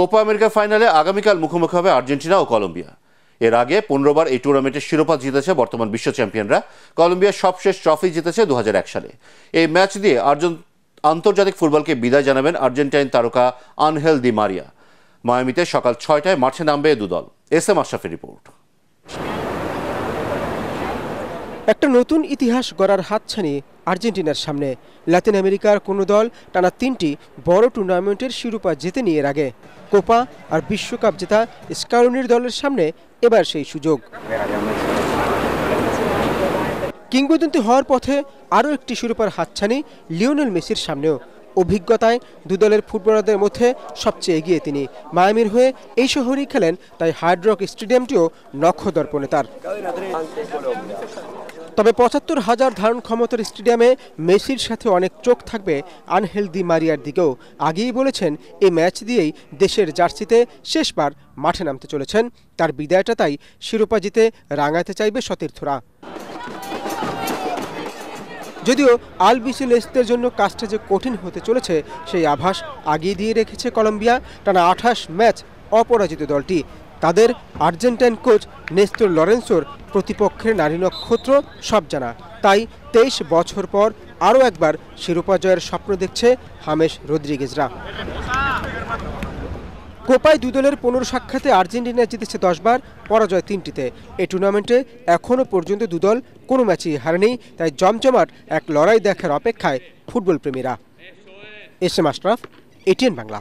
Copa America ফাইনালে আগামীকাল মুখোমুখি হবে আর্জেন্টিনা ও কলম্বিয়া। এর আগে 15বার এই টুর্নামেন্টের শিরোপা জিতেছে বর্তমান বিশ্ব চ্যাম্পিয়নরা। কলম্বিয়া সবশেষ ট্রফি জিতেছে 2001 সালে। এই ম্যাচ দিয়ে আন্তর্জাতিক ফুটবলকে বিদায় জানাবেন আর্জেন্টাইন তারকা আনহেল দি মারিয়া। মায়ামিতে সকাল 6টায় মাঠে নামবে দুদল। এস এম আশরাফের রিপোর্ট। একটা নতুন ইতিহাস গড়ার হাতছানি আর্জেন্টিনার সামনে। লাতিন আমেরিকার কোনো দল টানা 3টি বড় টুর্নামেন্টের শিরোপা জেতেনি এর আগে। কোপা আর বিশ্বকাপ জেতা স্কালোনির দলের সামনে এবার সেই সুযোগ। কিংবদন্তি হওয়ার পথে আরও একটি শিরোপার হাতছানি লিওনেল মেসির সামনেও। অভিজ্ঞতায় দুদলের ফুটবলারদের মধ্যে সবচেয়ে এগিয়ে তিনি। মায়ামির হয়ে এই শহরেই খেলেন, তাই হার্ড রক স্টেডিয়ামটিও নক্ষদর্পণে তার। তবে ৭৫,০০০ ধারণ ক্ষমতার স্টেডিয়ামে মেসির সাথে অনেক চোখ থাকবে আনহেল দি মারিয়ার দিকেও। আগেই বলেছেন এই ম্যাচ দিয়েই দেশের জার্সিতে শেষবার মাঠে নামতে চলেছেন। তার বিদায়টা তাই শিরোপা জিতে রাঙাতে চাইবে সতীর্থরা। যদিও আলবিসেলেস্তের জন্য কাজটা যে কঠিন হতে চলেছে সেই আভাস আগিয়ে দিয়ে রেখেছে কলম্বিয়া। টানা ২৮ ম্যাচ অপরাজিত দলটি। তাদের আর্জেন্টাইন কোচ নেস্তর লরেন্সোর প্রতিপক্ষের নারী নক্ষত্র সব জানা। তাই ২৩ বছর পর আরও একবার শিরোপা জয়ের স্বপ্ন দেখছে হামেস রদ্রিগেজরা। কোপায় দুই দলের ১৫ সাক্ষাতে আর্জেন্টিনা জিতেছে ১০ বার, পরাজয় ৩টিতে। এই টুর্নামেন্টে এখনও পর্যন্ত দুদল কোনো ম্যাচই হারেনি, তাই জমজমাট এক লড়াই দেখার অপেক্ষায় ফুটবল প্রেমীরা। S M Ashraf, ATN Bangla.